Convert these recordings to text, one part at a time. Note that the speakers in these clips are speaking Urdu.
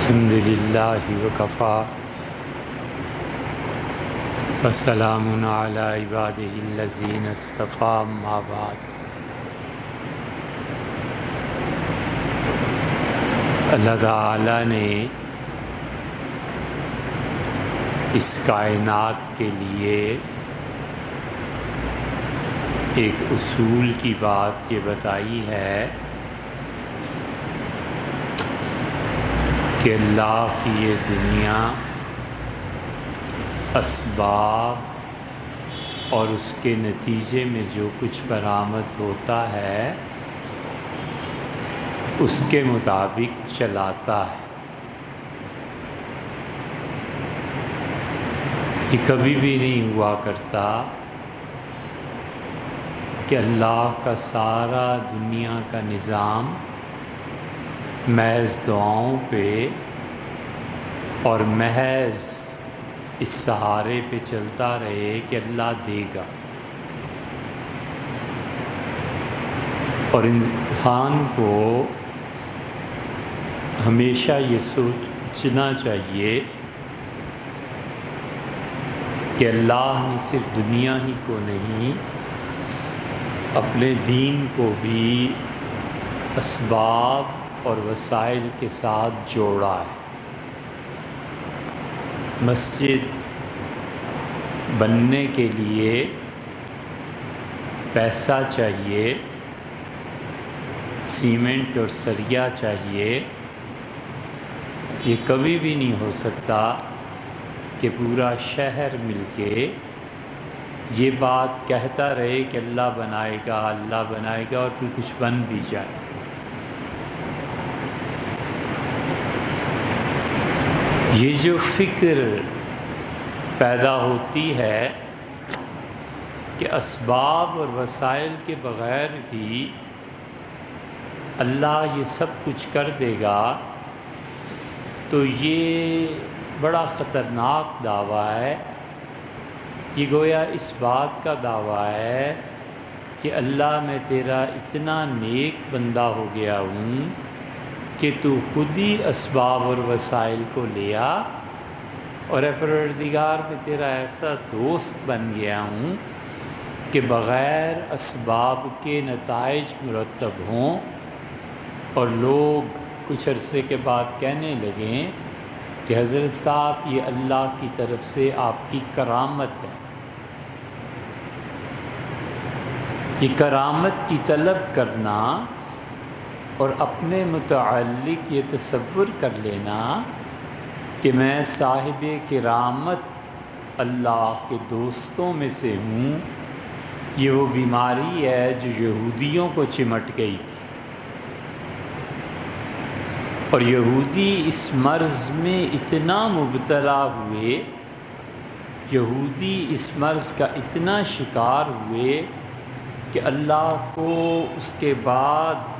الحمد للہ وکفا وسلام علی عبادہ الذین اصطفیٰ اما بعد۔ اللہ تعالیٰ نے اس کائنات کے لیے ایک اصول کی بات یہ بتائی ہے کہ اللہ کی یہ دنیا اسباب اور اس کے نتیجے میں جو کچھ برآمد ہوتا ہے اس کے مطابق چلاتا ہے۔ یہ کبھی بھی نہیں ہوا کرتا کہ اللہ کا سارا دنیا کا نظام محض دعاؤں پہ اور محض اس سہارے پہ چلتا رہے کہ اللہ دے گا، اور انسان کو ہمیشہ یہ سوچنا چاہیے کہ اللہ نے صرف دنیا ہی کو نہیں اپنے دین کو بھی اسباب اور وسائل کے ساتھ جوڑا ہے۔ مسجد بننے کے لیے پیسہ چاہیے، سیمنٹ اور سریا چاہیے۔ یہ کبھی بھی نہیں ہو سکتا کہ پورا شہر مل کے یہ بات کہتا رہے کہ اللہ بنائے گا اور پھر کچھ بن بھی جائے۔ یہ جو فکر پیدا ہوتی ہے کہ اسباب اور وسائل کے بغیر بھی اللہ یہ سب کچھ کر دے گا، تو یہ بڑا خطرناک دعویٰ ہے۔ یہ گویا اس بات کا دعویٰ ہے کہ اللہ میں تیرا اتنا نیک بندہ ہو گیا ہوں کہ تو خود ہی اسباب اور وسائل کو لیا، اور اے پروردگار میں تیرا ایسا دوست بن گیا ہوں کہ بغیر اسباب کے نتائج مرتب ہوں، اور لوگ کچھ عرصے کے بعد کہنے لگیں کہ حضرت صاحب یہ اللہ کی طرف سے آپ کی کرامت ہے۔ یہ کرامت کی طلب کرنا اور اپنے متعلق یہ تصور کر لینا کہ میں صاحب کرامت اللہ کے دوستوں میں سے ہوں، یہ وہ بیماری ہے جو یہودیوں کو چمٹ گئی تھی، اور یہودی اس مرض میں اتنا مبتلا ہوئے، یہودی اس مرض کا اتنا شکار ہوئے کہ اللہ کو اس کے بعد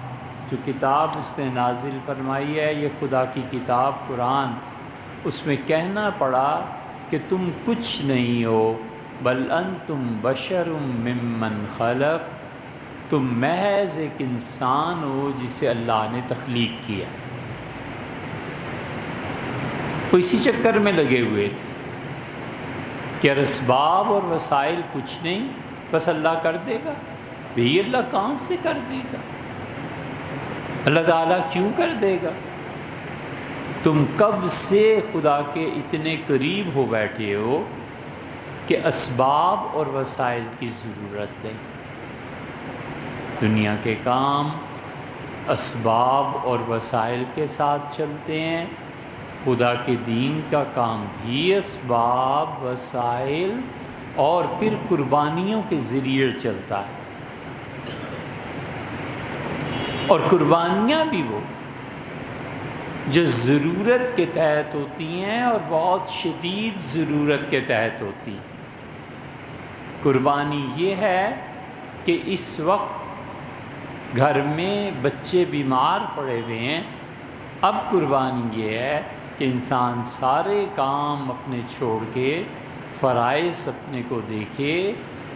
جو کتاب اس نے نازل فرمائی ہے، یہ خدا کی کتاب قرآن، اس میں کہنا پڑا کہ تم کچھ نہیں ہو، بل انتم بشر ممن خلق، تم محض ایک انسان ہو جسے اللہ نے تخلیق کیا۔ وہ اسی چکر میں لگے ہوئے تھے کہ اسباب اور وسائل کچھ نہیں، بس اللہ کر دے گا۔ بھئی اللہ کہاں سے کر دے گا؟ اللہ تعالیٰ کیوں کر دے گا؟ تم کب سے خدا کے اتنے قریب ہو بیٹھے ہو کہ اسباب اور وسائل کی ضرورت نہیں؟ دنیا کے کام اسباب اور وسائل کے ساتھ چلتے ہیں، خدا کے دین کا کام بھی اسباب، وسائل اور پھر قربانیوں کے ذریعے چلتا ہے، اور قربانیاں بھی وہ جو ضرورت کے تحت ہوتی ہیں اور بہت شدید ضرورت کے تحت ہوتی ہیں۔ قربانی یہ ہے کہ اس وقت گھر میں بچے بیمار پڑے ہوئے ہیں، اب قربانی یہ ہے کہ انسان سارے کام اپنے چھوڑ کے فرائض اپنے کو دیکھے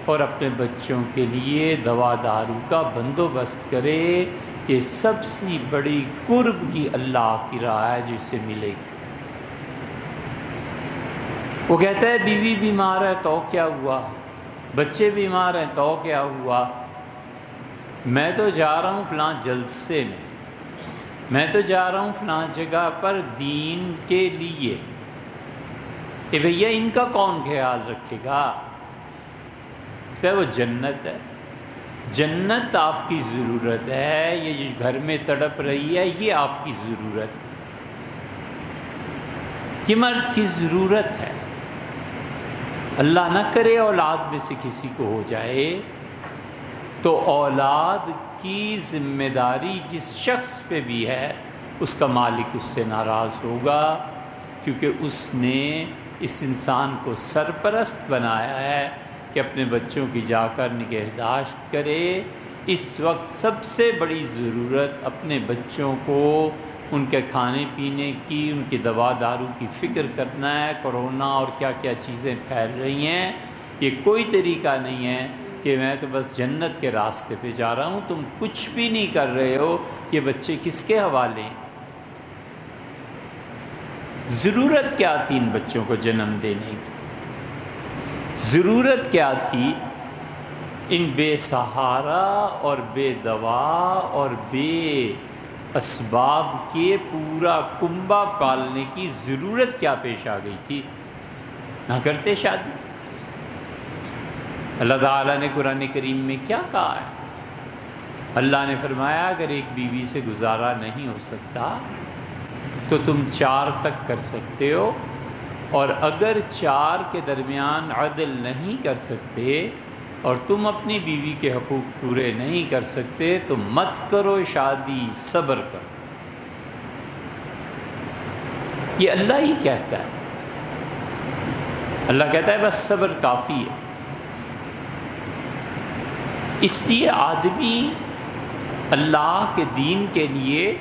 اور اپنے بچوں کے لیے دوا دارو کا بندوبست کرے، یہ سب سے بڑی قرب کی اللہ کی راہ ہے جو اسے ملے گی۔ وہ کہتا ہے بیوی بیمار ہے تو کیا ہوا، بچے بیمار ہیں تو کیا ہوا، میں تو جا رہا ہوں فلاں جلسے میں تو جا رہا ہوں فلاں جگہ پر دین کے لیے، اے بھیا ان کا کون خیال رکھے گا؟ کہتا ہے وہ جنت ہے، جنت آپ کی ضرورت ہے، یہ جو گھر میں تڑپ رہی ہے یہ آپ کی ضرورت ہے، یہ مرد کی ضرورت ہے۔ اللہ نہ کرے اولاد میں سے کسی کو ہو جائے تو اولاد کی ذمہ داری جس شخص پہ بھی ہے اس کا مالک اس سے ناراض ہوگا، کیونکہ اس نے اس انسان کو سرپرست بنایا ہے کہ اپنے بچوں کی جا کر نگہداشت کرے۔ اس وقت سب سے بڑی ضرورت اپنے بچوں کو ان کے کھانے پینے کی، ان کی دوا دارو کی فکر کرنا ہے۔ کرونا اور کیا کیا چیزیں پھیل رہی ہیں، یہ کوئی طریقہ نہیں ہے کہ میں تو بس جنت کے راستے پہ جا رہا ہوں، تم کچھ بھی نہیں کر رہے ہو، یہ بچے کس کے حوالے ہیں؟ ضرورت کیا تھی ان بچوں کو جنم دینے کی؟ ضرورت کیا تھی ان بے سہارا اور بے دوا اور بے اسباب کے پورا کنبہ پالنے کی ضرورت کیا پیش آ گئی تھی؟ نہ کرتے شادی۔ اللہ تعالیٰ نے قرآن کریم میں کیا کہا ہے؟ اللہ نے فرمایا اگر ایک بیوی سے گزارا نہیں ہو سکتا تو تم 4 تک کر سکتے ہو، اور اگر 4 کے درمیان عدل نہیں کر سکتے اور تم اپنی بیوی کے حقوق پورے نہیں کر سکتے تو مت کرو شادی، صبر کرو۔ یہ اللہ ہی کہتا ہے، اللہ کہتا ہے بس صبر کافی ہے۔ اس لیے آدمی اللہ کے دین کے لیے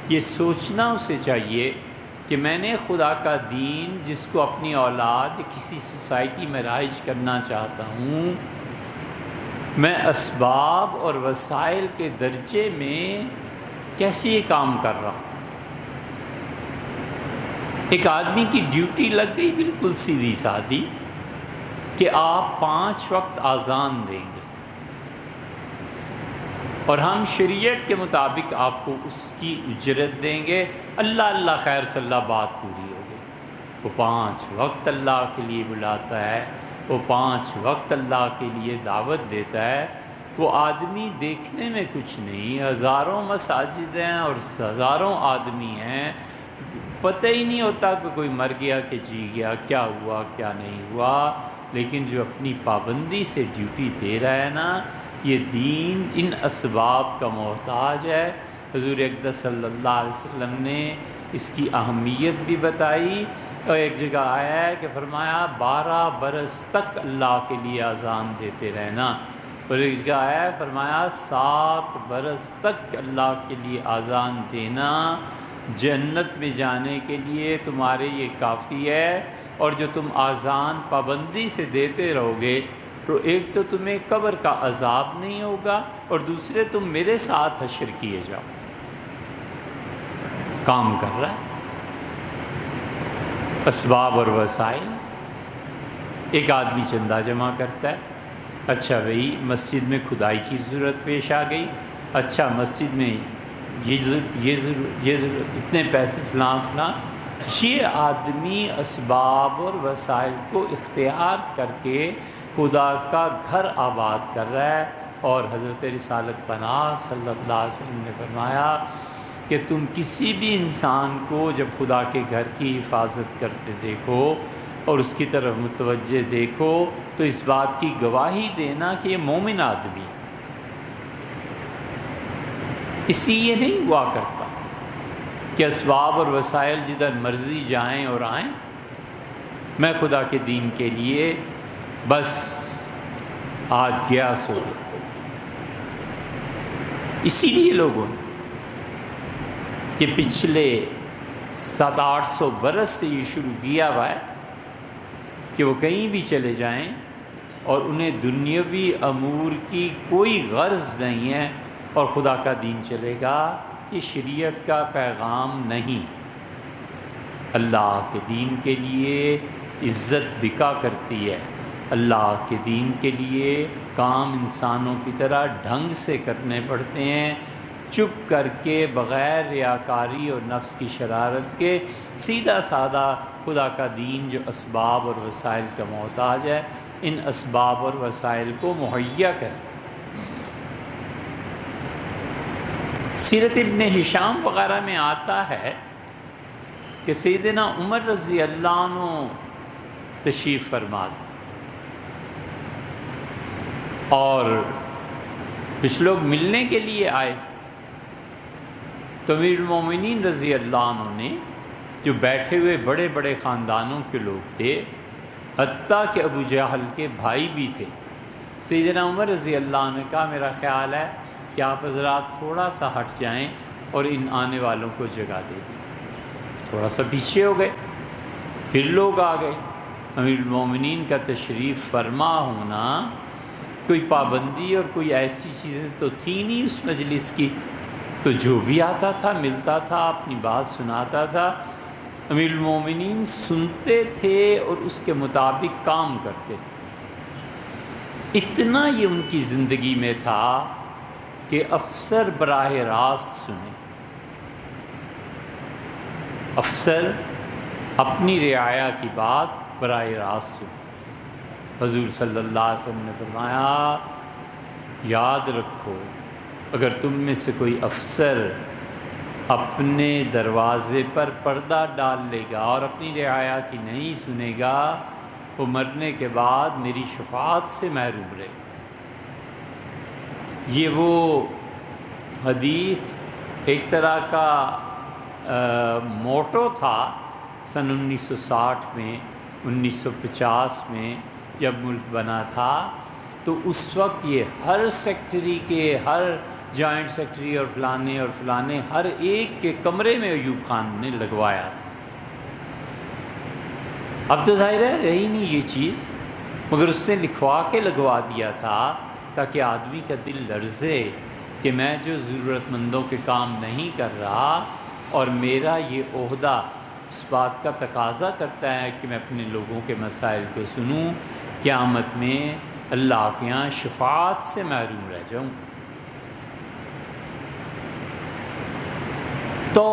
یہ سوچنا اسے چاہیے کہ میں نے خدا کا دین جس کو اپنی اولاد کسی سوسائٹی میں رائج کرنا چاہتا ہوں، میں اسباب اور وسائل کے درجے میں کیسے یہ کام کر رہا ہوں۔ ایک آدمی کی ڈیوٹی لگ گئی بالکل سیدھی سادھی کہ آپ 5 وقت اذان دیں گے، اور ہم شریعت کے مطابق آپ کو اس کی اجرت دیں گے، اللہ اللہ خیر صلی اللہ بات پوری ہو گئی۔ وہ 5 وقت اللہ کے لیے بلاتا ہے، وہ 5 وقت اللہ کے لیے دعوت دیتا ہے۔ وہ آدمی دیکھنے میں کچھ نہیں، ہزاروں مساجد ہیں اور ہزاروں آدمی ہیں، پتہ ہی نہیں ہوتا کہ کوئی مر گیا کہ جی گیا، کیا ہوا کیا نہیں ہوا، لیکن جو اپنی پابندی سے ڈیوٹی دے رہا ہے نا، یہ دین ان اسباب کا محتاج ہے۔ حضور اقدس صلی اللہ علیہ وسلم نے اس کی اہمیت بھی بتائی، اور ایک جگہ آیا ہے کہ فرمایا 12 برس تک اللہ کے لیے اذان دیتے رہنا، اور ایک جگہ آیا ہے فرمایا 7 برس تک اللہ کے لیے اذان دینا جنت میں جانے کے لیے تمہارے یہ کافی ہے۔ اور جو تم اذان پابندی سے دیتے رہو گے تو ایک تو تمہیں قبر کا عذاب نہیں ہوگا، اور دوسرے تم میرے ساتھ حشر کیے جاؤ۔ کام کر رہا ہے۔ اسباب اور وسائل، ایک آدمی چندہ جمع کرتا ہے، اچھا بھئی مسجد میں کھدائی کی ضرورت پیش آ گئی، اچھا مسجد میں یہ ضرورت اتنے پیسے فلاں فلاں، یہ آدمی اسباب اور وسائل کو اختیار کر کے خدا کا گھر آباد کر رہا ہے۔ اور حضرت رسالت پناہ صلی اللہ علیہ وسلم نے فرمایا کہ تم کسی بھی انسان کو جب خدا کے گھر کی حفاظت کرتے دیکھو اور اس کی طرف متوجہ دیکھو تو اس بات کی گواہی دینا کہ یہ مومن آدمی، اسی یہ نہیں ہوا کرتا کہ اسباب اور وسائل جدھر مرضی جائیں اور آئیں، میں خدا کے دین کے لیے بس آج گیا سو گیا۔ اسی لیے لوگوں نے کہ پچھلے 700-800 برس سے یہ شروع کیا ہوا ہے کہ وہ کہیں بھی چلے جائیں اور انہیں دنیاوی امور کی کوئی غرض نہیں ہے، اور خدا کا دین چلے گا، یہ شریعت کا پیغام نہیں۔ اللہ کے دین کے لیے عزت بکا کرتی ہے، اللہ کے دین کے لیے کام انسانوں کی طرح ڈھنگ سے کرنے پڑتے ہیں، چپ کر کے، بغیر ریاکاری اور نفس کی شرارت کے، سیدھا سادہ خدا کا دین جو اسباب اور وسائل کا محتاج ہے، ان اسباب اور وسائل کو مہیا کریں۔ سیرت ابن ہشام وغیرہ میں آتا ہے کہ سیدنا عمر رضی اللہ عنہ تشریف فرما تھے اور کچھ لوگ ملنے کے لیے آئے، تو امیر المومنین رضی اللہ عنہ نے، جو بیٹھے ہوئے بڑے بڑے خاندانوں کے لوگ تھے، حتیٰ کہ ابو جہل کے بھائی بھی تھے، سیدنا عمر رضی اللہ عنہ نے کہا میرا خیال ہے کہ آپ حضرات تھوڑا سا ہٹ جائیں اور ان آنے والوں کو جگہ دے دیں۔ تھوڑا سا پیچھے ہو گئے، پھر لوگ آ گئے۔ امیر المومنین کا تشریف فرما ہونا کوئی پابندی اور کوئی ایسی چیزیں تو تھی نہیں اس مجلس کی، تو جو بھی آتا تھا ملتا تھا، اپنی بات سناتا تھا۔ امیر المومنین سنتے تھے اور اس کے مطابق کام کرتے تھے۔ اتنا یہ ان کی زندگی میں تھا کہ افسر براہ راست سنے، افسر اپنی رعایا کی بات براہ راست سنے۔ حضور صلی اللہ علیہ وسلم نے فرمایا یاد رکھو، اگر تم میں سے کوئی افسر اپنے دروازے پر پردہ ڈال لے گا اور اپنی رعایا کی نہیں سنے گا، وہ مرنے کے بعد میری شفاعت سے محروم رہے گا۔ یہ وہ حدیث ایک طرح کا موٹو تھا سن 1960 میں، 1950 میں جب ملک بنا تھا، تو اس وقت یہ ہر سیکٹری کے، ہر جوائنٹ سیکٹری اور فلانے ہر ایک کے کمرے میں ایوب خان نے لگوایا تھا۔ اب تو ظاہر ہے رہی نہیں یہ چیز، مگر اس نے لکھوا کے لگوا دیا تھا تاکہ آدمی کا دل لرزے کہ میں جو ضرورت مندوں کے کام نہیں کر رہا، اور میرا یہ عہدہ اس بات کا تقاضا کرتا ہے کہ میں اپنے لوگوں کے مسائل کو سنوں، قیامت میں اللہ کے یہاں شفاعت سے محروم رہ جاؤں۔ تو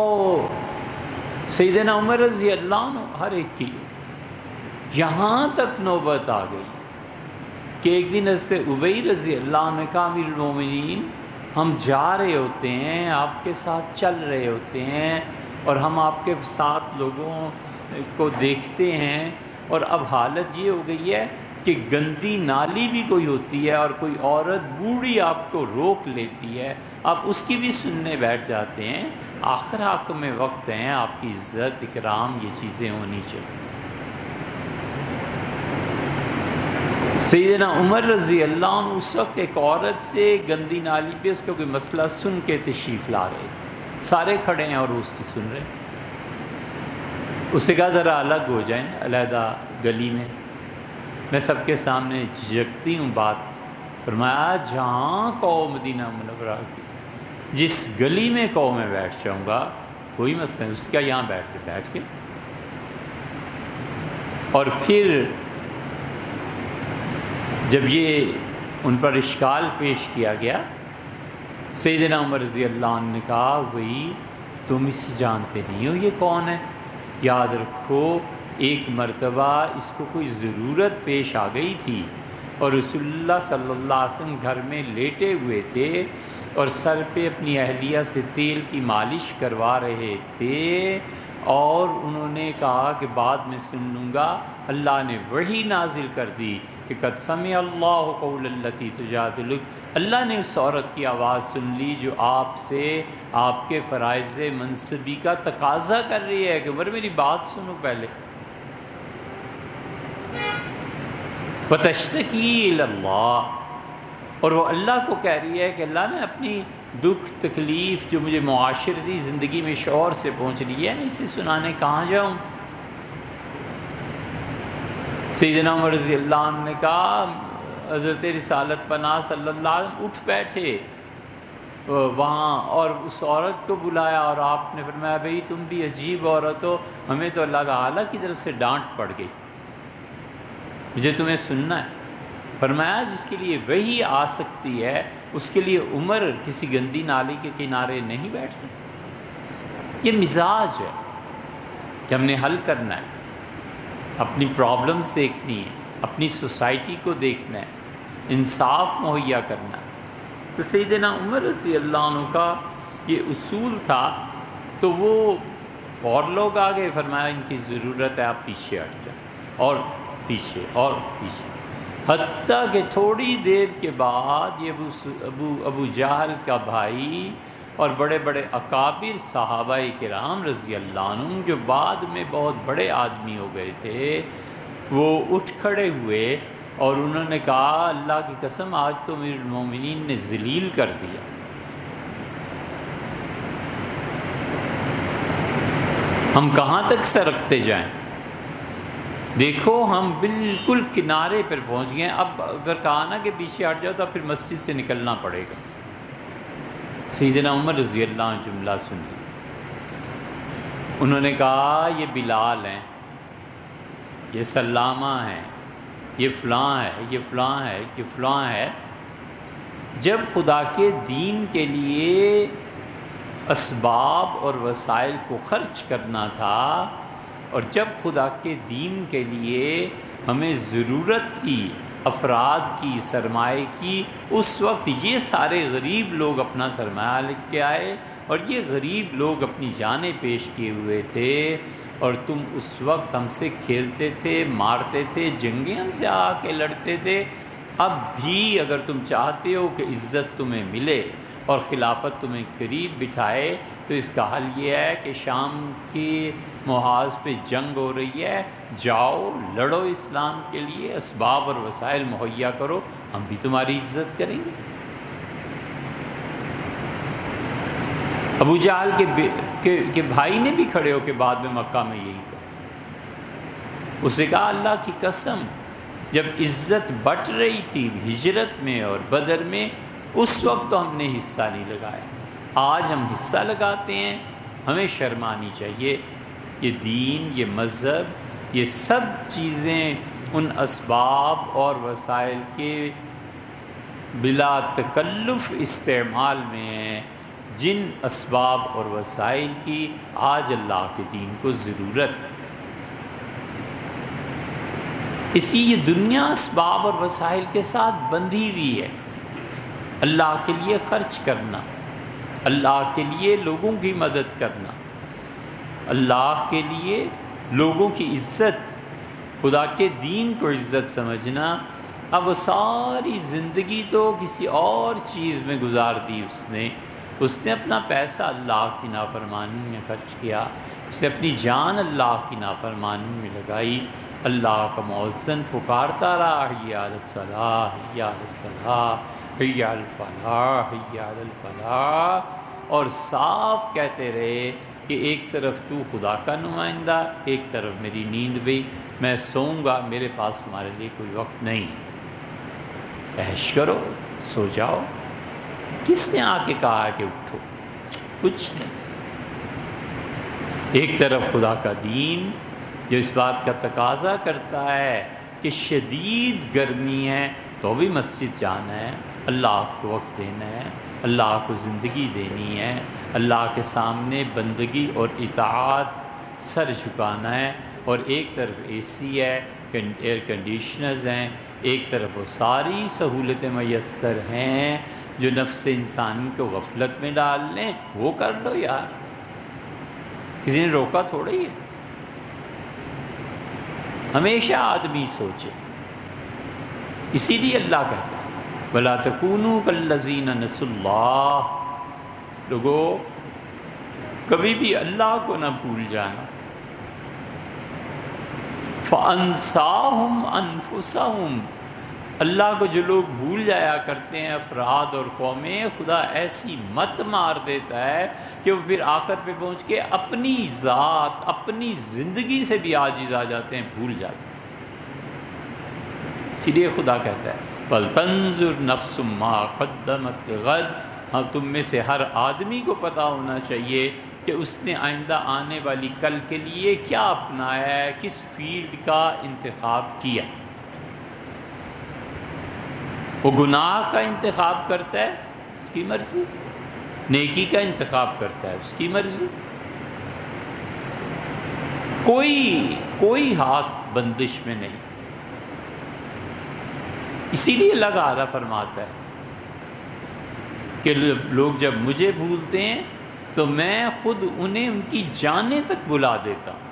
سیدنا عمر رضی اللہ عنہ ہر ایک کی، یہاں تک نوبت آ گئی کہ ایک دن حضرت ابی رضی اللہ عنہ نے کہا امیر المومنین ہم جا رہے ہوتے ہیں، آپ کے ساتھ چل رہے ہوتے ہیں، اور ہم آپ کے ساتھ لوگوں کو دیکھتے ہیں، اور اب حالت یہ ہو گئی ہے کہ گندی نالی بھی کوئی ہوتی ہے اور کوئی عورت بوڑھی آپ کو روک لیتی ہے، آپ اس کی بھی سننے بیٹھ جاتے ہیں۔ آخر حق میں وقت ہیں، آپ کی عزت اکرام یہ چیزیں ہونی چاہیے۔ سیدنا عمر رضی اللہ عنہ اس وقت ایک عورت سے گندی نالی پہ اس کا کوئی مسئلہ سن کے تشریف لا رہے تھے، سارے کھڑے ہیں اور اس کی سن رہے ہیں۔ اس سے کہا ذرا الگ ہو جائیں، علیحدہ گلی میں سب کے سامنے جھجکتی ہوں بات۔ فرمایا جہاں قوم مدینہ منورہ کی جس گلی میں قوم میں بیٹھ جاؤں گا کوئی مسئلہ نہیں، اس کا یہاں بیٹھ کے اور پھر جب یہ ان پر اشکال پیش کیا گیا، سیدنا عمر رضی اللہ عنہ نے کہا وہی تم اسے جانتے نہیں ہو یہ کون ہے؟ یاد رکھو ایک مرتبہ اس کو کوئی ضرورت پیش آ گئی تھی اور رسول اللہ صلی اللہ علیہ وسلم گھر میں لیٹے ہوئے تھے اور سر پہ اپنی اہلیہ سے تیل کی مالش کروا رہے تھے، اور انہوں نے کہا کہ بعد میں سن لوں گا۔ اللہ نے وحی نازل کر دی کہ قد سمع اللہ قول التی تجادلک، اللہ نے اس عورت کی آواز سن لی جو آپ سے آپ کے فرائض منصبی کا تقاضا کر رہی ہے کہ عمر میری بات سنو پہلے۔ وتشتکی الی اللہ، اور وہ اللہ کو کہہ رہی ہے کہ اللہ میں اپنی دکھ تکلیف جو مجھے معاشرتی زندگی میں شعور سے پہنچ رہی ہے اسے سنانے کہاں جاؤں؟ سیدنا عمر رضی اللہ عنہ نے کہا حضرت رسالت پناہ صلی اللہ علیہ وسلم اٹھ بیٹھے وہاں اور اس عورت کو بلایا اور آپ نے فرمایا بھئی تم بھی عجیب عورت ہو، ہمیں تو اللہ تعالیٰ کی طرف سے ڈانٹ پڑ گئی، مجھے تمہیں سننا ہے۔ فرمایا جس کے لیے وحی آ سکتی ہے اس کے لیے عمر کسی گندی نالی کے کنارے نہیں بیٹھ سکتی۔ یہ مزاج ہے کہ ہم نے حل کرنا ہے، اپنی پرابلمز دیکھنی ہے، اپنی سوسائٹی کو دیکھنا ہے، انصاف مہیا کرنا ہے۔ تو سیدنا عمر رضی اللہ عنہ کا یہ اصول تھا، تو وہ اور لوگ آگے فرمایا ان کی ضرورت ہے آپ پیچھے ہٹ جائیں، اور پیچھے اور پیچھے، حتیٰ کہ تھوڑی دیر کے بعد یہ ابو جہل کا بھائی اور بڑے بڑے اکابر صحابہ کرام رضی اللہ عنہم جو بعد میں بہت بڑے آدمی ہو گئے تھے، وہ اٹھ کھڑے ہوئے اور انہوں نے کہا اللہ کی قسم آج تو امیر المومنین نے ذلیل کر دیا۔ ہم کہاں تک سرکتے جائیں؟ دیکھو ہم بالکل کنارے پر پہنچ گئے، اب اگر کہا نا کہ پیچھے ہٹ جاؤ تو پھر مسجد سے نکلنا پڑے گا۔ سیدنا عمر رضی اللہ عنہ جملہ سن لی، انہوں نے کہا یہ بلال ہیں، یہ سلامہ ہیں، یہ فلاں ہے، یہ فلاں ہے، یہ فلاں ہے۔ جب خدا کے دین کے لیے اسباب اور وسائل کو خرچ کرنا تھا، اور جب خدا کے دین کے لیے ہمیں ضرورت تھی افراد کی، سرمایہ کی، اس وقت یہ سارے غریب لوگ اپنا سرمایہ لے کے آئے اور یہ غریب لوگ اپنی جانیں پیش کیے ہوئے تھے، اور تم اس وقت ہم سے کھیلتے تھے، مارتے تھے، جنگیں ہم سے آ کے لڑتے تھے۔ اب بھی اگر تم چاہتے ہو کہ عزت تمہیں ملے اور خلافت تمہیں قریب بٹھائے تو اس کا حل یہ ہے کہ شام کی محاذ پہ جنگ ہو رہی ہے، جاؤ لڑو اسلام کے لیے، اسباب اور وسائل مہیا کرو، ہم بھی تمہاری عزت کریں گے۔ ابو جہل کے بھائی نے بھی کھڑے ہو کے بعد میں مکہ میں یہی کہا، اسے کہا اللہ کی قسم جب عزت بٹ رہی تھی ہجرت میں اور بدر میں اس وقت تو ہم نے حصہ نہیں لگایا، آج ہم حصہ لگاتے ہیں، ہمیں شرم آنی چاہیے۔ یہ دین، یہ مذہب، یہ سب چیزیں ان اسباب اور وسائل کے بلا تکلف استعمال میں ہیں جن اسباب اور وسائل کی آج اللہ کے دین کو ضرورت ہے۔ اسی یہ دنیا اسباب اور وسائل کے ساتھ بندھی ہوئی ہے۔ اللہ کے لیے خرچ کرنا، اللہ کے لیے لوگوں کی مدد کرنا، اللہ کے لیے لوگوں کی عزت، خدا کے دین کو عزت سمجھنا، اب وہ ساری زندگی تو کسی اور چیز میں گزار دی اس نے اپنا پیسہ اللہ کی نافرمانی میں خرچ کیا، اس نے اپنی جان اللہ کی نافرمانی میں لگائی، اللہ کا مؤذن پکارتا رہا حی علی الصلاۃ حی علی الصلاۃ حی علی الفلاح حی علی الفلاح، اور صاف کہتے رہے کہ ایک طرف تو خدا کا نمائندہ، ایک طرف میری نیند بھی، میں سوؤں گا، میرے پاس تمہارے لیے کوئی وقت نہیں، عیش کرو، سو جاؤ۔ کس نے آ کے کہا کہ اٹھو؟ کچھ نہیں۔ ایک طرف خدا کا دین جو اس بات کا تقاضا کرتا ہے کہ شدید گرمی ہے تو بھی مسجد جانا ہے، اللہ کو وقت دینا ہے، اللہ کو زندگی دینی ہے، اللہ کے سامنے بندگی اور اطاعت سر جھکانا ہے، اور ایک طرف اے سی ہے، ایئر کنڈیشنرز ہیں، ایک طرف وہ ساری سہولتیں میسر ہیں جو نفس انسانی کو غفلت میں ڈال لیں، وہ کر لو یار، کسی نے روکا تھوڑا ہی ہے۔ ہمیشہ آدمی سوچے، اسی لیے اللہ کہتا ہے وَلَا تَكُونُوا كَالَّذِينَ نَسُوا اللَّهَ، لوگو کبھی بھی اللہ کو نہ بھول جانا، فَأَنسَاهُمْ أَنفُسَهُمْ، اللہ کو جو لوگ بھول جایا کرتے ہیں، افراد اور قومیں، خدا ایسی مت مار دیتا ہے کہ وہ پھر آخر پہ پہنچ کے اپنی ذات، اپنی زندگی سے بھی عاجز آ جاتے ہیں، بھول جاتے ہیں۔ اسی لیے خدا کہتا ہے وَلْتَنظُرْ نَفْسٌ مَّا قَدَّمَتْ لِغَدٍ، ہم تم میں سے ہر آدمی کو پتہ ہونا چاہیے کہ اس نے آئندہ آنے والی کل کے لیے کیا اپنایا ہے، کس فیلڈ کا انتخاب کیا۔ وہ گناہ کا انتخاب کرتا ہے، اس کی مرضی، نیکی کا انتخاب کرتا ہے، اس کی مرضی، کوئی ہاتھ بندش میں نہیں۔ اسی لیے اللہ تعالیٰ فرماتا ہے کہ لوگ جب مجھے بھولتے ہیں تو میں خود انہیں ان کی جانیں تک بلا دیتا ہوں۔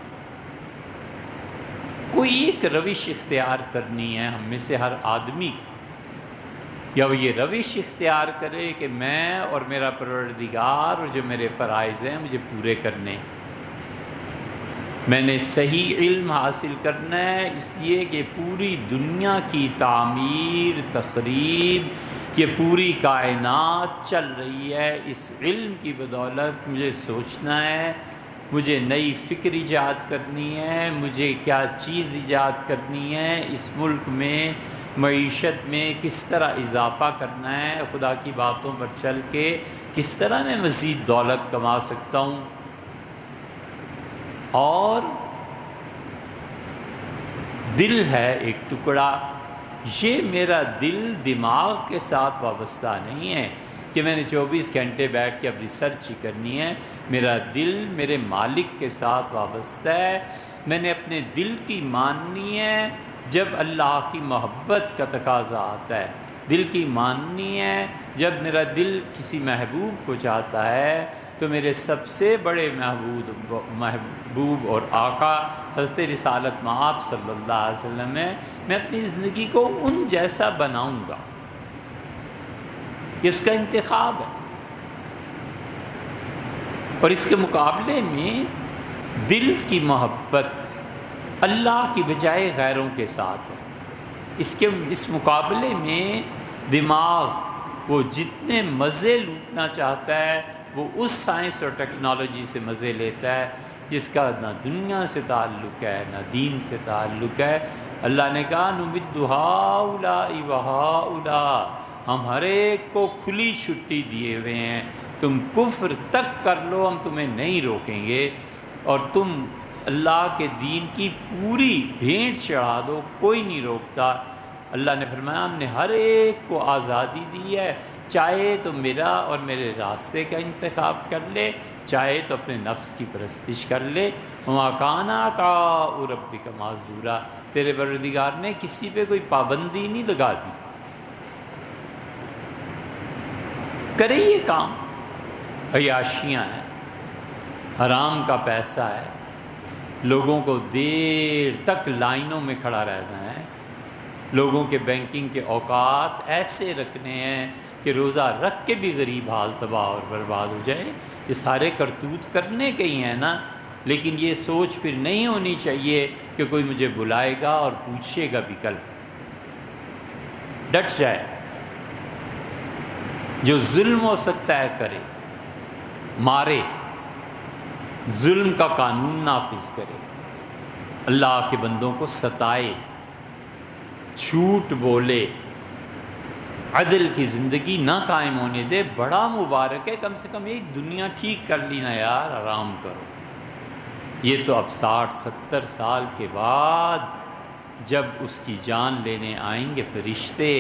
کوئی ایک روش اختیار کرنی ہے ہم میں سے ہر آدمی کو، یا وہ یہ روش اختیار کرے کہ میں اور میرا پروردگار اور جو میرے فرائض ہیں مجھے پورے کرنے، میں نے صحیح علم حاصل کرنا ہے، اس لیے کہ پوری دنیا کی تعمیر، تخریب، یہ پوری کائنات چل رہی ہے، اس علم کی بدولت مجھے سوچنا ہے، مجھے نئی فکر ایجاد کرنی ہے، مجھے کیا چیز ایجاد کرنی ہے، اس ملک میں معیشت میں کس طرح اضافہ کرنا ہے، خدا کی باتوں پر چل کے کس طرح میں مزید دولت کما سکتا ہوں۔ اور دل ہے ایک ٹکڑا، یہ میرا دل دماغ کے ساتھ وابستہ نہیں ہے کہ میں نے 24 گھنٹے بیٹھ کے اب ریسرچ ہی کرنی ہے، میرا دل میرے مالک کے ساتھ وابستہ ہے، میں نے اپنے دل کی ماننی ہے جب اللہ کی محبت کا تقاضا آتا ہے، دل کی ماننی ہے جب میرا دل کسی محبوب کو چاہتا ہے، تو میرے سب سے بڑے محبوب اور آقا حضرت رسالت مآب صلی اللہ علیہ وسلم میں اپنی زندگی کو ان جیسا بناؤں گا، یہ اس کا انتخاب ہے۔ اور اس کے مقابلے میں دل کی محبت اللہ کی بجائے غیروں کے ساتھ ہے، اس مقابلے میں دماغ وہ جتنے مزے لوٹنا چاہتا ہے وہ اس سائنس اور ٹیکنالوجی سے مزے لیتا ہے جس کا نہ دنیا سے تعلق ہے نہ دین سے تعلق ہے۔ اللہ نے کہا نمد ہؤلاء وہؤلاء، ہم ہر ایک کو کھلی چھٹی دیے ہوئے ہیں، تم کفر تک کر لو ہم تمہیں نہیں روکیں گے، اور تم اللہ کے دین کی پوری بھیٹ چڑھا دو، کوئی نہیں روکتا۔ اللہ نے فرمایا ہم نے ہر ایک کو آزادی دی ہے، چاہے تو میرا اور میرے راستے کا انتخاب کر لے، چاہے تو اپنے نفس کی پرستش کر لے۔ وما کان طاع ربک معذورا، تیرے پروردگار نے کسی پہ کوئی پابندی نہیں لگا دی، کرے یہ کام۔ عیاشیاں ہیں، حرام کا پیسہ ہے، لوگوں کو دیر تک لائنوں میں کھڑا رہنا ہے، لوگوں کے بینکنگ کے اوقات ایسے رکھنے ہیں کہ روزہ رکھ کے بھی غریب حال تباہ اور برباد ہو جائے۔ یہ سارے کرتوت کرنے کے ہی ہیں نا، لیکن یہ سوچ پھر نہیں ہونی چاہیے کہ کوئی مجھے بلائے گا اور پوچھے گا بھی کل۔ ڈٹ جائے، جو ظلم ہو سکتا ہے کرے، مارے، ظلم کا قانون نافذ کرے، اللہ کے بندوں کو ستائے، جھوٹ بولے، عدل کی زندگی نہ قائم ہونے دے۔ بڑا مبارک ہے، کم سے کم ایک دنیا ٹھیک کر لی نا یار، آرام کرو۔ یہ تو اب 60-70 سال کے بعد جب اس کی جان لینے آئیں گے فرشتے،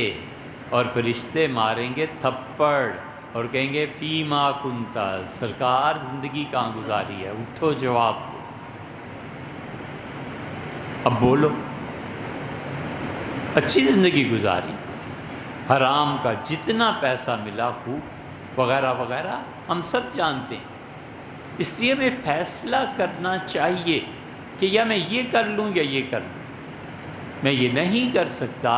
اور فرشتے ماریں گے تھپڑ اور کہیں گے فیما کنتا، سرکار زندگی کہاں گزاری ہے، اٹھو جواب دو، اب بولو۔ اچھی زندگی گزاری، حرام کا جتنا پیسہ ملا خوب وغیرہ وغیرہ ہم سب جانتے ہیں۔ اس لیے ہمیں فیصلہ کرنا چاہیے کہ یا میں یہ کر لوں یا یہ کر لوں۔ میں یہ نہیں کر سکتا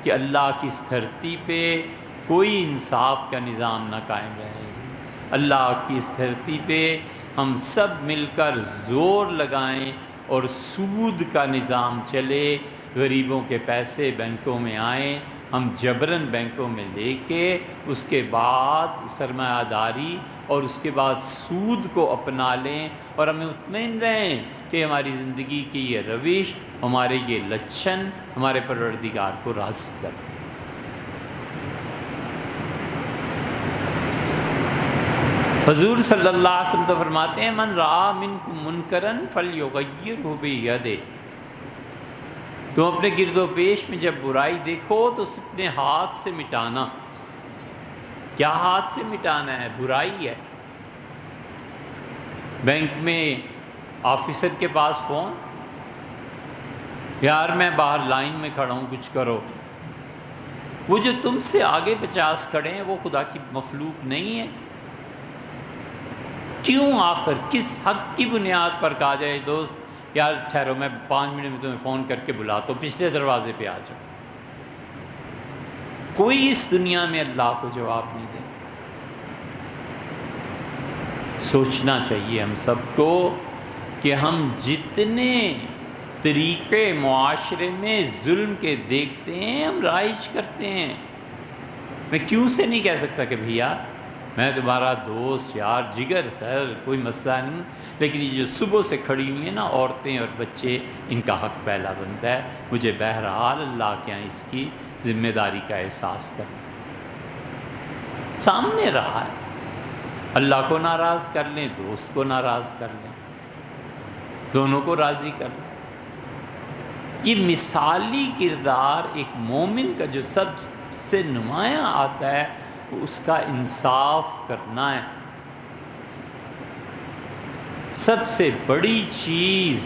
کہ اللہ کی اس دھرتی پہ کوئی انصاف کا نظام نہ قائم رہے، اللہ کی اس دھرتی پہ ہم سب مل کر زور لگائیں اور سود کا نظام چلے، غریبوں کے پیسے بینکوں میں آئیں، ہم جبراً بینکوں میں لے کے اس کے بعد سرمایہ داری اور اس کے بعد سود کو اپنا لیں، اور ہمیں مطمئن رہیں کہ ہماری زندگی کی یہ روش، ہمارے یہ لچھن ہمارے پروردگار کو راضی کر۔ حضور صلی اللہ علیہ وسلم تو فرماتے ہیں من رأى منکم منکرا فلیغیرہ بیدہ، تم اپنے گرد و پیش میں جب برائی دیکھو تو اسے اپنے ہاتھ سے مٹانا۔ کیا ہاتھ سے مٹانا ہے؟ برائی ہے۔ بینک میں آفیسر کے پاس فون، یار میں باہر لائن میں کھڑا ہوں کچھ کرو، وہ جو تم سے آگے 50 کھڑے ہیں وہ خدا کی مخلوق نہیں ہے؟ کیوں آخر کس حق کی بنیاد پر کہا جائے دوست یار ٹھہرو میں 5 منٹ میں تمہیں فون کر کے بلاتا ہوں، پچھلے دروازے پہ آ جاؤ؟ کوئی اس دنیا میں اللہ کو جواب نہیں دے۔ سوچنا چاہیے ہم سب کو کہ ہم جتنے طریقے معاشرے میں ظلم کے دیکھتے ہیں ہم رائج کرتے ہیں۔ میں کیوں سے نہیں کہہ سکتا کہ بھیا میں تمہارا دوست یار جگر سر کوئی مسئلہ نہیں، لیکن یہ جو صبح سے کھڑی ہوئی ہیں نا عورتیں اور بچے، ان کا حق پہلا بنتا ہے۔ مجھے بہرحال اللہ کے یہاں اس کی ذمہ داری کا احساس کرنا۔ سامنے رہا ہے، اللہ کو ناراض کر لیں، دوست کو ناراض کر لیں، دونوں کو راضی کر لیں۔ یہ مثالی کردار ایک مومن کا جو سب سے نمایاں آتا ہے وہ اس کا انصاف کرنا ہے۔ سب سے بڑی چیز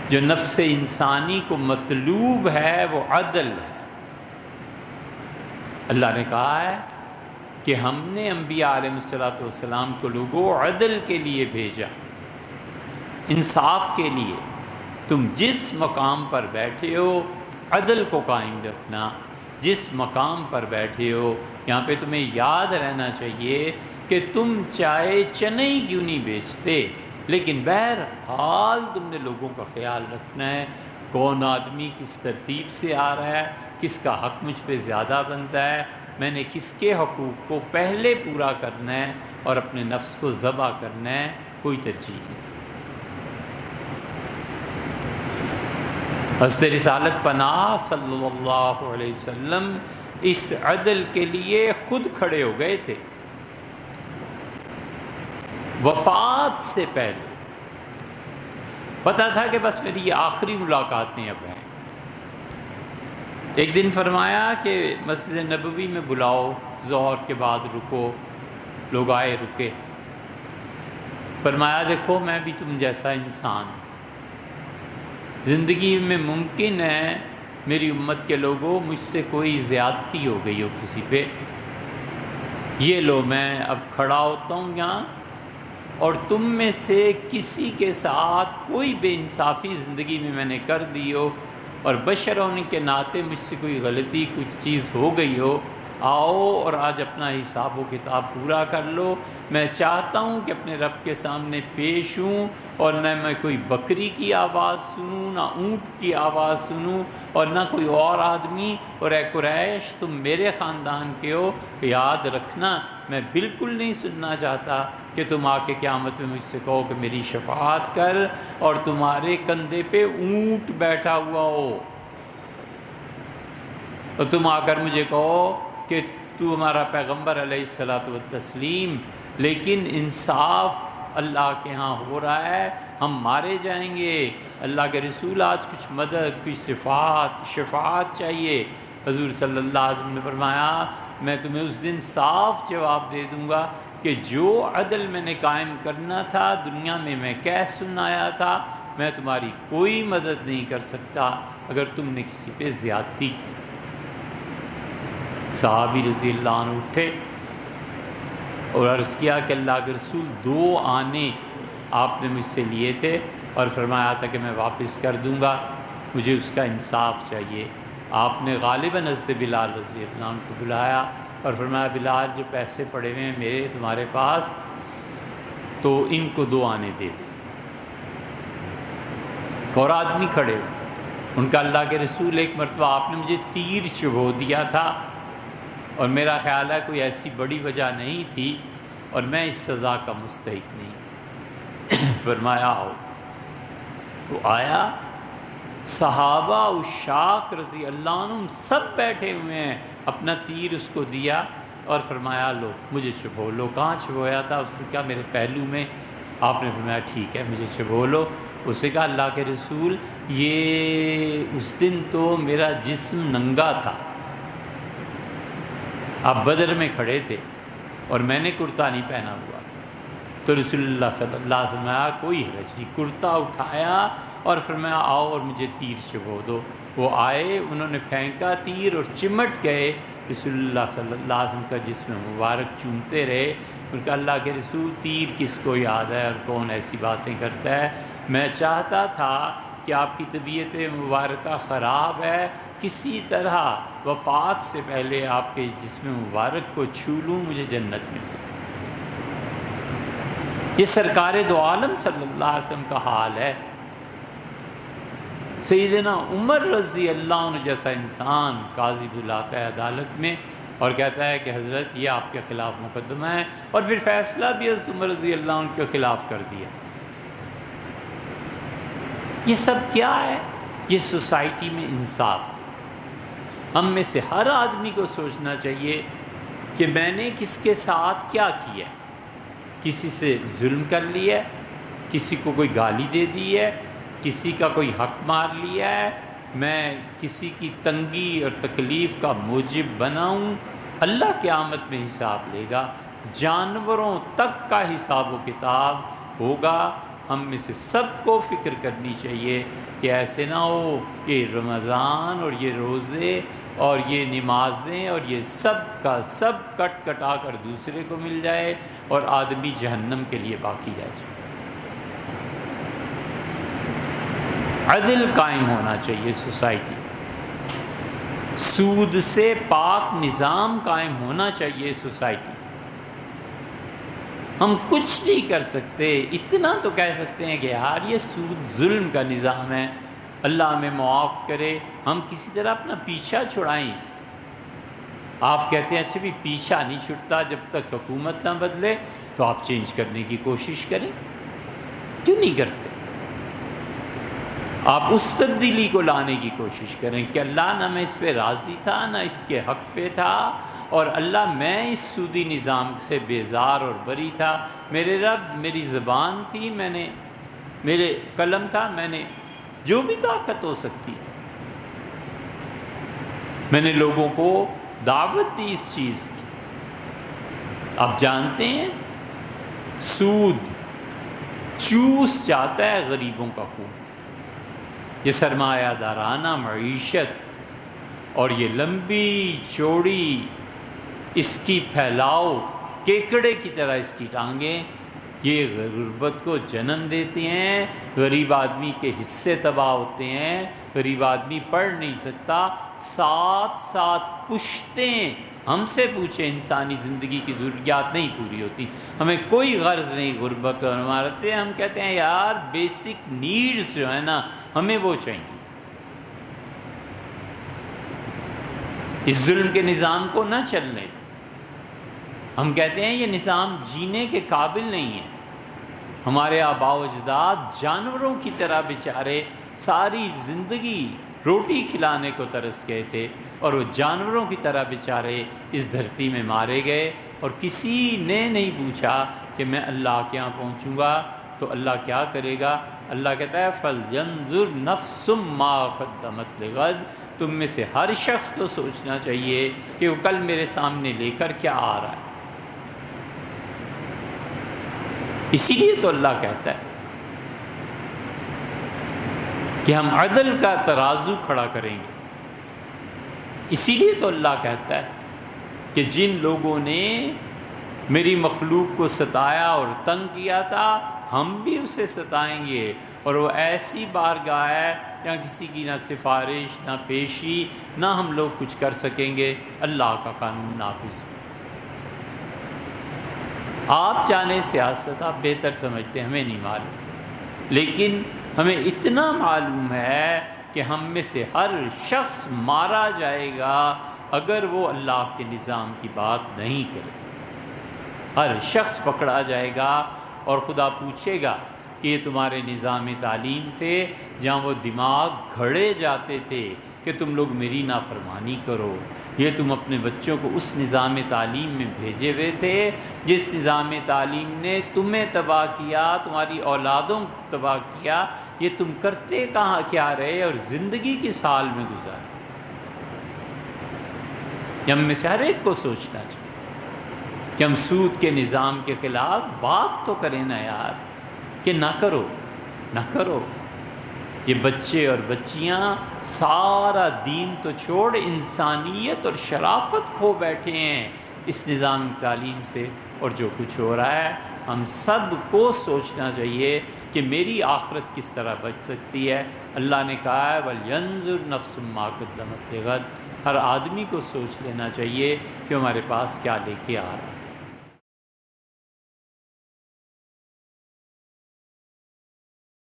جو نفس انسانی کو مطلوب ہے وہ عدل ہے۔ اللہ نے کہا ہے کہ ہم نے انبیاء علیہ السلام کو لوگوں عدل کے لیے بھیجا، انصاف کے لیے۔ تم جس مقام پر بیٹھے ہو عدل کو قائم رکھنا، جس مقام پر بیٹھے ہو۔ یہاں پہ تمہیں یاد رہنا چاہیے کہ تم چاہے چنے ہی کیوں نہیں بیچتے، لیکن بہرحال تم نے لوگوں کا خیال رکھنا ہے، کون آدمی کس ترتیب سے آ رہا ہے، کس کا حق مجھ پہ زیادہ بنتا ہے، میں نے کس کے حقوق کو پہلے پورا کرنا ہے اور اپنے نفس کو ذبح کرنا ہے، کوئی ترجیح نہیں۔ حضرت رسالت پناہ صلی اللہ علیہ وسلم اس عدل کے لیے خود کھڑے ہو گئے تھے۔ وفات سے پہلے پتہ تھا کہ بس میری یہ آخری ملاقاتیں اب ہیں۔ ایک دن فرمایا کہ مسجد نبوی میں بلاؤ، ظہر کے بعد رکو، لوگ آئے رکے۔ فرمایا دیکھو میں بھی تم جیسا انسان ہوں، زندگی میں ممکن ہے میری امت کے لوگوں مجھ سے کوئی زیادتی ہو گئی ہو کسی پہ، یہ لو میں اب کھڑا ہوتا ہوں یہاں، اور تم میں سے کسی کے ساتھ کوئی بے انصافی زندگی میں نے کر دی ہو اور بشر ہونے کے ناطے مجھ سے کوئی غلطی کچھ چیز ہو گئی ہو، آؤ اور آج اپنا حساب و کتاب پورا کر لو۔ میں چاہتا ہوں کہ اپنے رب کے سامنے پیش ہوں، اور نہ میں کوئی بکری کی آواز سنوں، نہ اونٹ کی آواز سنوں، اور نہ کوئی اور آدمی۔ اور اے قریش تم میرے خاندان کے ہو، یاد رکھنا میں بالکل نہیں سننا چاہتا کہ تم آ کے قیامت میں مجھ سے کہو کہ میری شفاعت کر اور تمہارے کندھے پہ اونٹ بیٹھا ہوا ہو، اور تم آ کر مجھے کہو کہ تو ہمارا پیغمبر علیہ الصلاۃ والتسلیم، لیکن انصاف اللہ کے ہاں ہو رہا ہے، ہم مارے جائیں گے۔ اللہ کے رسول آج کچھ مدد، کچھ شفاعت چاہیے۔ حضور صلی اللہ علیہ وسلم نے فرمایا میں تمہیں اس دن صاف جواب دے دوں گا کہ جو عدل میں نے قائم کرنا تھا دنیا میں میں کہہ سنایا تھا، میں تمہاری کوئی مدد نہیں کر سکتا اگر تم نے کسی پہ زیادتی کی۔ صحابی رضی اللہ عنہ اٹھے اور عرض کیا کہ اللہ کے رسول 2 آنے آپ نے مجھ سے لیے تھے اور فرمایا تھا کہ میں واپس کر دوں گا، مجھے اس کا انصاف چاہیے۔ آپ نے غالباً حضرت بلال رضی اللہ عنہ کو بلایا اور فرمایا بلال جو پیسے پڑے ہوئے ہیں میرے تمہارے پاس، تو ان کو 2 آنے دے دیں۔ اور آدمی کھڑے ہوئے، ان کا اللہ کے رسول ایک مرتبہ آپ نے مجھے تیر چبھو دیا تھا، اور میرا خیال ہے کوئی ایسی بڑی وجہ نہیں تھی اور میں اس سزا کا مستحق نہیں۔ فرمایا آؤ، تو آیا، صحابہ عشاق رضی اللہ عنہم سب بیٹھے ہوئے ہیں، اپنا تیر اس کو دیا، اور فرمایا لو مجھے چبھو لو۔ کہاں چبھویا تھا؟ اس نے کہا میرے پہلو میں۔ آپ نے فرمایا ٹھیک ہے مجھے چبھو لو۔ اس نے کہا اللہ کے رسول یہ اس دن تو میرا جسم ننگا تھا، آپ بدر میں کھڑے تھے اور میں نے کرتا نہیں پہنا ہوا تھا۔ تو رسول اللہ صلی اللہ علیہ وسلم کوئی حرج نہیں، کرتا اٹھایا اور فرمایا آؤ اور مجھے تیر چبھو دو۔ وہ آئے، انہوں نے پھینکا تیر اور چمٹ گئے، رسول اللہ صلی اللہ علیہ وسلم کا جسم مبارک چومتے رہے۔ ان کا اللہ کے رسول تیر کس کو یاد ہے اور کون ایسی باتیں کرتا ہے؟ میں چاہتا تھا کہ آپ کی طبیعت مبارکہ خراب ہے، کسی طرح وفات سے پہلے آپ کے جسم مبارک کو چھو لوں، مجھے جنت مل جائے۔ یہ سرکار دو عالم صلی اللہ علیہ وسلم کا حال ہے۔ سیدنا عمر رضی اللہ عنہ جیسا انسان قاضی بلاتا ہے عدالت میں اور کہتا ہے کہ حضرت یہ آپ کے خلاف مقدمہ ہے، اور پھر فیصلہ بھی حضرت عمر رضی اللہ عنہ کے خلاف کر دیا۔ یہ سب کیا ہے؟ یہ سوسائٹی میں انصاف۔ ہم میں سے ہر آدمی کو سوچنا چاہیے کہ میں نے کس کے ساتھ کیا کیا ہے۔ کسی سے ظلم کر لیا ہے، کسی کو کوئی گالی دے دی ہے، کسی کا کوئی حق مار لیا ہے، میں کسی کی تنگی اور تکلیف کا موجب بناؤں۔ اللہ قیامت میں حساب لے گا، جانوروں تک کا حساب و کتاب ہوگا۔ ہم میں سے سب کو فکر کرنی چاہیے کہ ایسے نہ ہو کہ رمضان اور یہ روزے اور یہ نمازیں اور یہ سب کا سب کٹ کٹا کر دوسرے کو مل جائے اور آدمی جہنم کے لیے باقی رہ جائے۔ عدل قائم ہونا چاہیے سوسائٹی، سود سے پاک نظام قائم ہونا چاہیے سوسائٹی۔ ہم کچھ نہیں کر سکتے، اتنا تو کہہ سکتے ہیں کہ یار یہ سود ظلم کا نظام ہے، اللہ ہمیں معاف کرے، ہم کسی طرح اپنا پیچھا چھڑائیں اس سے۔ آپ کہتے ہیں اچھا بھی پیچھا نہیں چھٹتا جب تک حکومت نہ بدلے، تو آپ چینج کرنے کی کوشش کریں، کیوں نہیں کرتے؟ آپ اس تبدیلی کو لانے کی کوشش کریں کہ اللہ نہ میں اس پہ راضی تھا نہ اس کے حق پہ تھا، اور اللہ میں اس سودی نظام سے بیزار اور بری تھا۔ میرے رب میری زبان تھی، میرے قلم تھا، میں نے جو بھی طاقت ہو سکتی میں نے لوگوں کو دعوت دی اس چیز کی۔ آپ جانتے ہیں سود چوس جاتا ہے غریبوں کا خون۔ یہ سرمایہ دارانہ معیشت اور یہ لمبی چوڑی اس کی پھیلاؤ کیکڑے کی طرح اس کی ٹانگیں یہ غربت کو جنم دیتے ہیں، غریب آدمی کے حصے تباہ ہوتے ہیں، غریب آدمی پڑھ نہیں سکتا، ساتھ ساتھ پشتیں ہم سے پوچھیں انسانی زندگی کی ضروریات نہیں پوری ہوتی، ہمیں کوئی غرض نہیں غربت اور عمارت سے، ہم کہتے ہیں یار بیسک نیڈز جو ہے نا ہمیں وہ چاہیے۔ اس ظلم کے نظام کو نہ چلنے، ہم کہتے ہیں یہ نظام جینے کے قابل نہیں ہے۔ ہمارے آباء و اجداد جانوروں کی طرح بیچارے ساری زندگی روٹی کھلانے کو ترس گئے تھے، اور وہ جانوروں کی طرح بیچارے اس دھرتی میں مارے گئے، اور کسی نے نہیں پوچھا کہ میں اللہ کے یہاں پہنچوں گا تو اللہ کیا کرے گا۔ اللہ کہتا ہے فَلْيَنظُرْ نَفْسٌ مَّا قَدَّمَتْ لِغَدٍ، تم میں سے ہر شخص کو سوچنا چاہیے کہ وہ کل میرے سامنے لے کر کیا آ رہا ہے۔ اسی لیے تو اللہ کہتا ہے کہ ہم عدل کا ترازو کھڑا کریں گے۔ اسی لیے تو اللہ کہتا ہے کہ جن لوگوں نے میری مخلوق کو ستایا اور تنگ کیا تھا ہم بھی اسے ستائیں گے، اور وہ ایسی بارگاہ ہے جہاں کسی کی نہ سفارش نہ پیشی نہ ہم لوگ کچھ کر سکیں گے، اللہ کا قانون نافذ۔ آپ جانے سیاست آپ بہتر سمجھتے ہیں، ہمیں نہیں معلوم، لیکن ہمیں اتنا معلوم ہے کہ ہم میں سے ہر شخص مارا جائے گا اگر وہ اللہ کے نظام کی بات نہیں کرے۔ ہر شخص پکڑا جائے گا اور خدا پوچھے گا کہ یہ تمہارے نظام تعلیم تھے جہاں وہ دماغ گھڑے جاتے تھے کہ تم لوگ میری نافرمانی کرو، یہ تم اپنے بچوں کو اس نظام تعلیم میں بھیجے ہوئے تھے جس نظام تعلیم نے تمہیں تباہ کیا، تمہاری اولادوں کو تباہ کیا۔ یہ تم کرتے کہاں کیا رہے اور زندگی کس حال میں گزارے؟ یہ ہم میں سے ہر ایک کو سوچنا چاہیے کہ ہم سود کے نظام کے خلاف بات تو کریں نا یار، کہ نہ کرو نہ کرو۔ یہ بچے اور بچیاں سارا دین تو چھوڑ انسانیت اور شرافت کھو بیٹھے ہیں اس نظام تعلیم سے، اور جو کچھ ہو رہا ہے ہم سب کو سوچنا چاہیے کہ میری آخرت کس طرح بچ سکتی ہے۔ اللہ نے کہا ہے وَلْيَنظُرْ نَفْسٌ مَّا قَدَّمَتْ لِغَدٍ، ہر آدمی کو سوچ لینا چاہیے کہ ہمارے پاس کیا لے کے آ رہا ہے۔